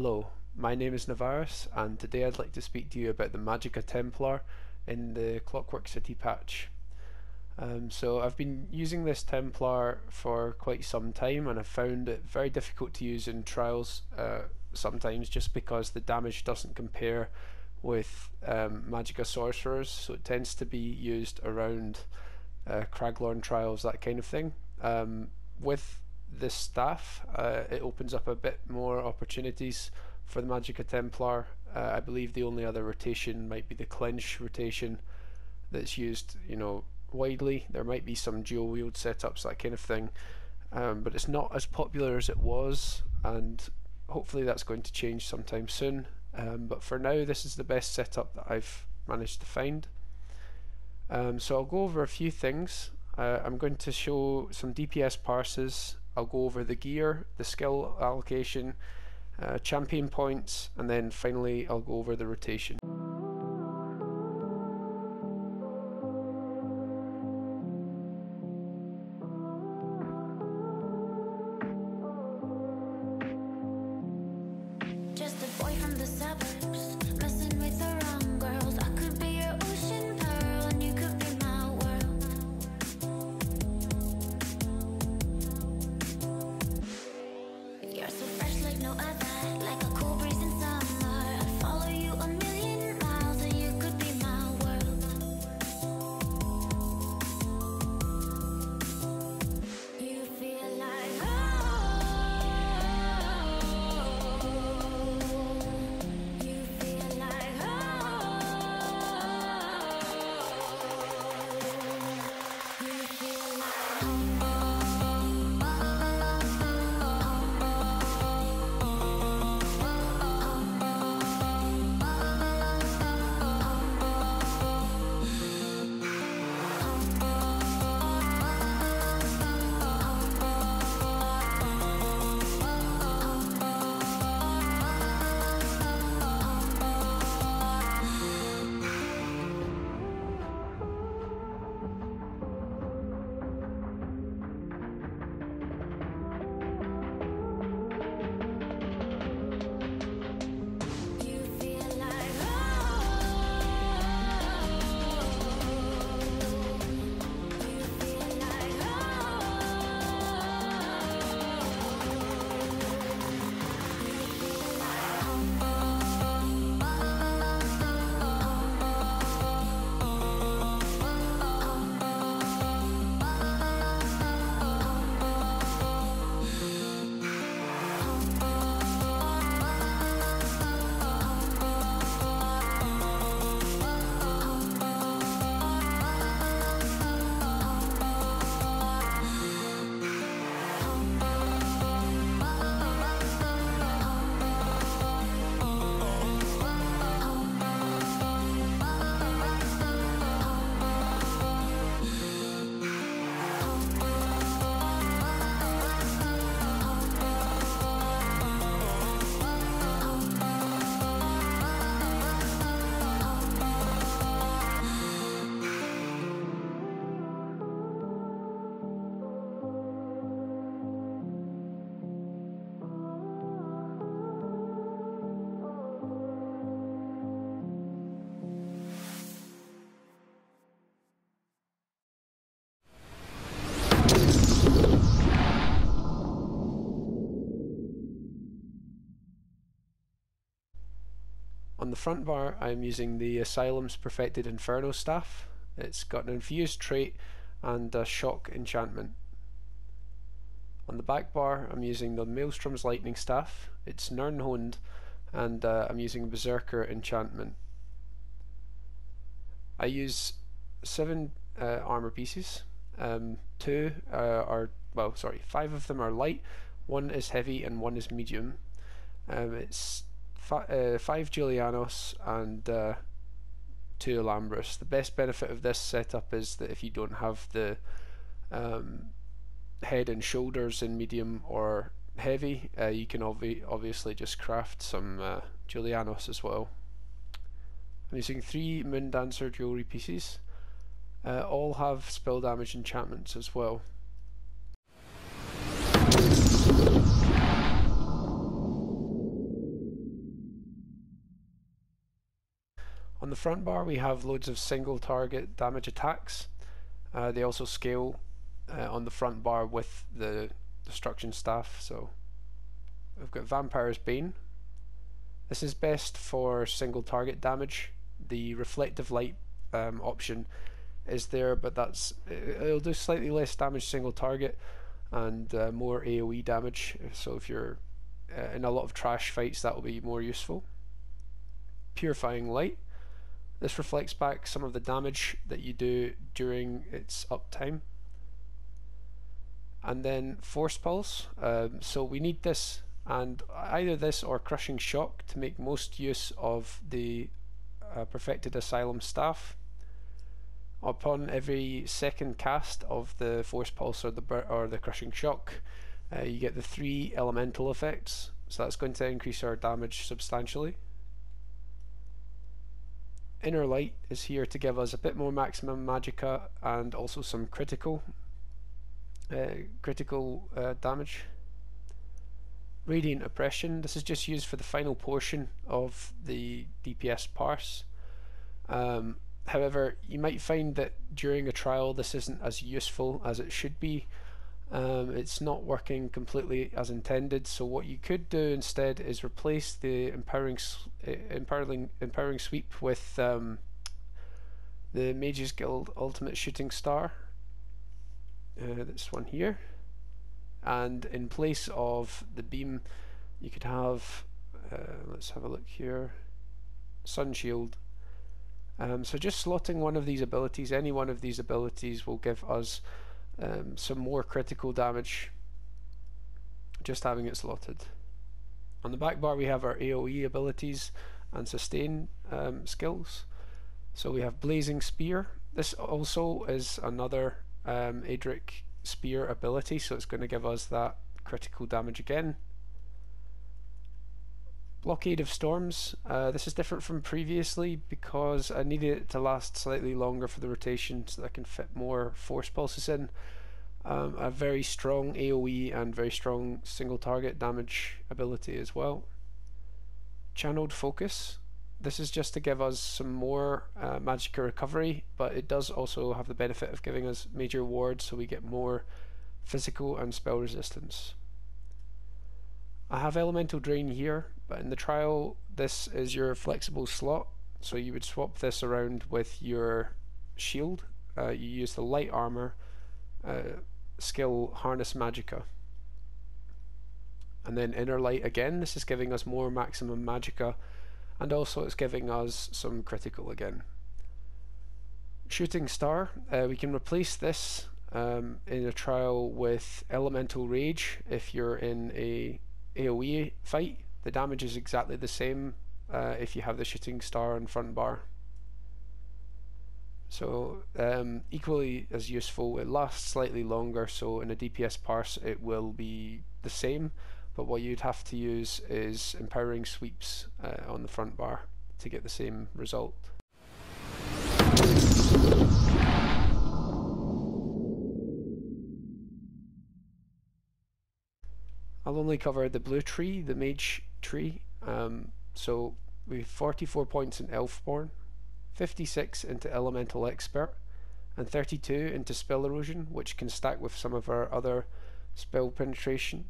Hello, my name is NOVARIS, and today I'd like to speak to you about the Magicka Templar in the Clockwork City patch. So I've been using this Templar for quite some time, and I've found it very difficult to use in trials sometimes, just because the damage doesn't compare with Magicka sorcerers, so it tends to be used around Craglorn trials, that kind of thing. With this staff, it opens up a bit more opportunities for the Magicka Templar. I believe the only other rotation might be the clinch rotation that's used, widely. There might be some dual wield setups, that kind of thing, but it's not as popular as it was, and hopefully that's going to change sometime soon. But for now, this is the best setup that I've managed to find. So I'll go over a few things. I'm going to show some DPS parses. I'll go over the gear, the skill allocation, champion points, and then finally I'll go over the rotation. On the front bar, I'm using the Asylum's Perfected Inferno staff. It's got an infused trait and a shock enchantment. On the back bar, I'm using the Maelstrom's Lightning staff. It's Nirnhoned, and I'm using beserker enchantment. I use 7 armor pieces. 5 of them are light, 1 is heavy, and 1 is medium. It's 5 Julianos and 2 illambris. The best benefit of this setup is that if you don't have the head and shoulders in medium or heavy, you can obviously just craft some Julianos as well. I'm using 3 Moondancer jewellery pieces. All have spell damage enchantments as well. On the front bar we have loads of single target damage attacks. They also scale on the front bar with the destruction staff. So we've got Vampire's Bane. This is best for single target damage. The reflective light option is there, but it'll do slightly less damage single target and more AoE damage. So if you're in a lot of trash fights, that will be more useful. Purifying Light. This reflects back some of the damage that you do during its uptime. And then Force Pulse. So we need this, and either this or Crushing Shock to make most use of the Perfected Asylum staff. Upon every second cast of the Force Pulse or the Crushing Shock, you get the 3 elemental effects, so that's going to increase our damage substantially. Inner Light is here to give us a bit more maximum magicka and also some critical damage. Radiant Oppression. This is just used for the final portion of the DPS Parse. However, you might find that during a trial this isn't as useful as it should be. It's not working completely as intended, so what you could do instead is replace the empowering sweep with the Mages Guild Ultimate Shooting Star, this one here, and in place of the beam you could have, let's have a look here, Sun Shield. So just slotting one of these abilities, any one of these abilities will give us some more critical damage, just having it slotted. On the back bar we have our AoE abilities and sustain skills. So we have Blazing Spear. This also is another Adric Spear ability, so it's going to give us that critical damage again. Blockade of Storms. This is different from previously because I needed it to last slightly longer for the rotation so that I can fit more Force Pulses in. A very strong AoE and very strong single target damage ability as well. Channeled Focus. This is just to give us some more magicka recovery, but it does also have the benefit of giving us major wards, so we get more physical and spell resistance. I have Elemental Drain here, but in the trial this is your flexible slot, so you would swap this around with your shield. You use the light armor skill Harness Magicka. And then Inner Light again, this is giving us more maximum magicka, and also it's giving us some critical again. Shooting Star, we can replace this in a trial with Elemental Rage if you're in a AoE fight. The damage is exactly the same if you have the Shooting Star on front bar. So equally as useful. It lasts slightly longer, so in a DPS Parse it will be the same, but what you'd have to use is Empowering Sweeps on the front bar to get the same result. I'll only cover the blue tree, the mage tree. So we have 44 points in Elfborn, 56 into Elemental Expert, and 32 into Spell Erosion, which can stack with some of our other spell penetration.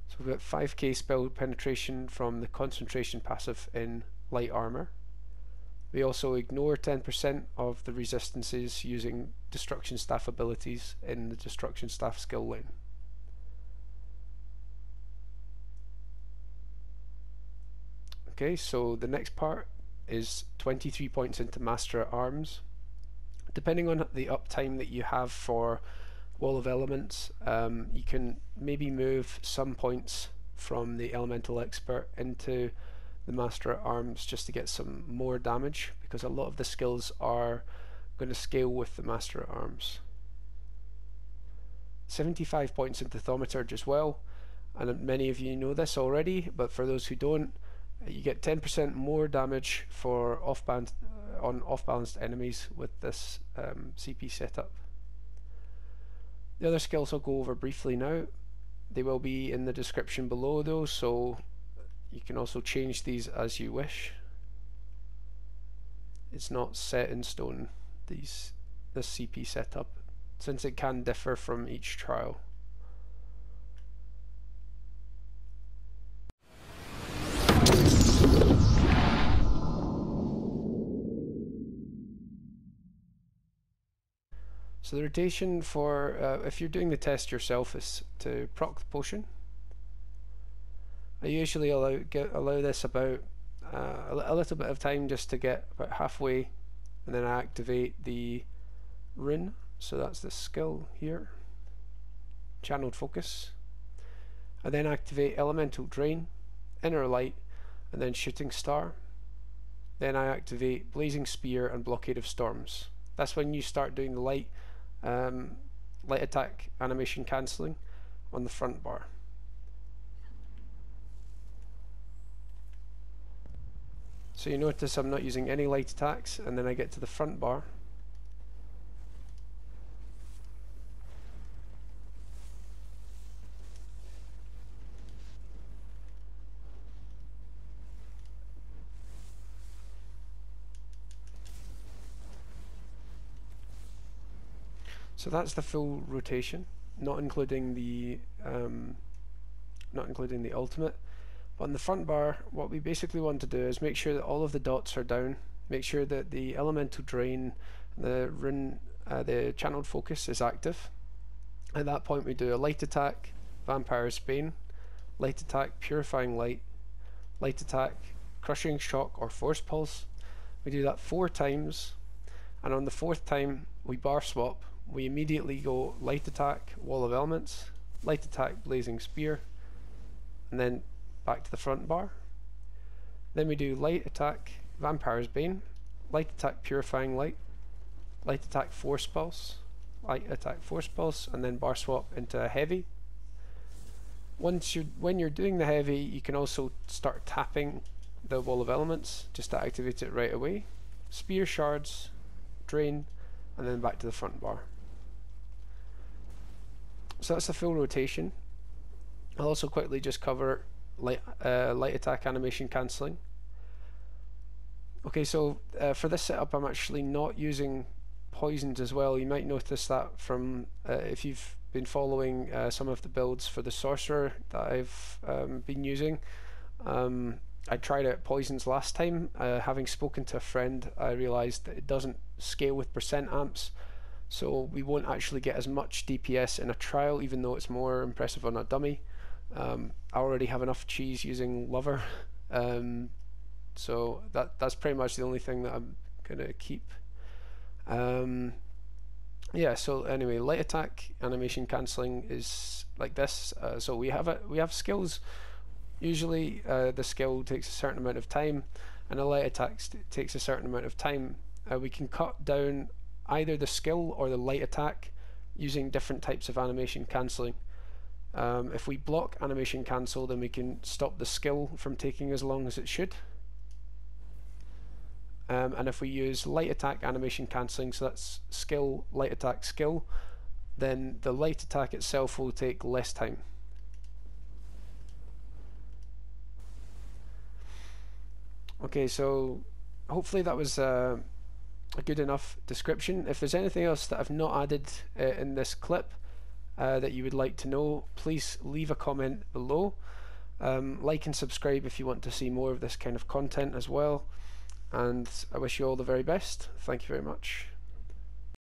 So we've got 5k spell penetration from the concentration passive in light armor. We also ignore 10% of the resistances using Destruction Staff abilities in the Destruction Staff skill line. Okay, so the next part is 23 points into Master at Arms. Depending on the uptime that you have for Wall of Elements, you can maybe move some points from the Elemental Expert into the Master at Arms just to get some more damage, because a lot of the skills are going to scale with the Master at Arms. 75 points into Thaumaturge as well, and many of you know this already, but for those who don't, you get 10% more damage for off-balanced enemies with this CP setup. The other skills I'll go over briefly now. They will be in the description below though, so you can also change these as you wish. it's not set in stone, this CP setup, since it can differ from each trial. So the rotation for if you're doing the test yourself is to proc the potion. I usually allow this about a little bit of time, just to get about halfway, and then I activate the rune. So that's the skill here, channeled focus. I then activate elemental drain, inner light, and then shooting star. Then I activate blazing spear and blockade of storms. That's when you start doing the light attack animation cancelling on the front bar. So you notice I'm not using any light attacks, and then I get to the front bar. So that's the full rotation, not including the ultimate. But on the front bar, what we basically want to do is make sure that all of the dots are down, make sure that the elemental drain, the rune, the channeled focus is active. At that point we do a light attack, Vampire's Bane, light attack, Purifying Light, light attack, Crushing Shock or Force Pulse. We do that 4 times, and on the 4th time we bar swap. We immediately go light attack, Wall of Elements, light attack, Blazing Spear, and then back to the front bar. Then we do light attack, Vampire's Bane, light attack, Purifying Light, light attack, Force Pulse, light attack, Force Pulse, and then bar swap into a heavy. When you're doing the heavy, you can also start tapping the Wall of Elements just to activate it right away. Spear shards, drain, and then back to the front bar. So that's the full rotation. I'll also quickly just cover light attack animation cancelling. Okay, so for this setup I'm actually not using poisons as well. You might notice that from if you've been following some of the builds for the sorcerer that I've been using. I tried out poisons last time. Having spoken to a friend, I realised that it doesn't scale with percent amps, so we won't actually get as much DPS in a trial, even though it's more impressive on a dummy. I already have enough cheese using Lover, so that's pretty much the only thing that I'm gonna keep. Yeah, so anyway, light attack animation cancelling is like this. So we have skills. Usually the skill takes a certain amount of time, and a light attack takes a certain amount of time. We can cut down either the skill or the light attack using different types of animation cancelling. If we block animation cancel, then we can stop the skill from taking as long as it should. And if we use light attack animation cancelling, so that's skill, light attack, skill, then the light attack itself will take less time. Okay, so hopefully that was a good enough description. If there's anything else that I've not added in this clip that you would like to know, please leave a comment below. Like and subscribe if you want to see more of this kind of content as well. And I wish you all the very best. Thank you very much.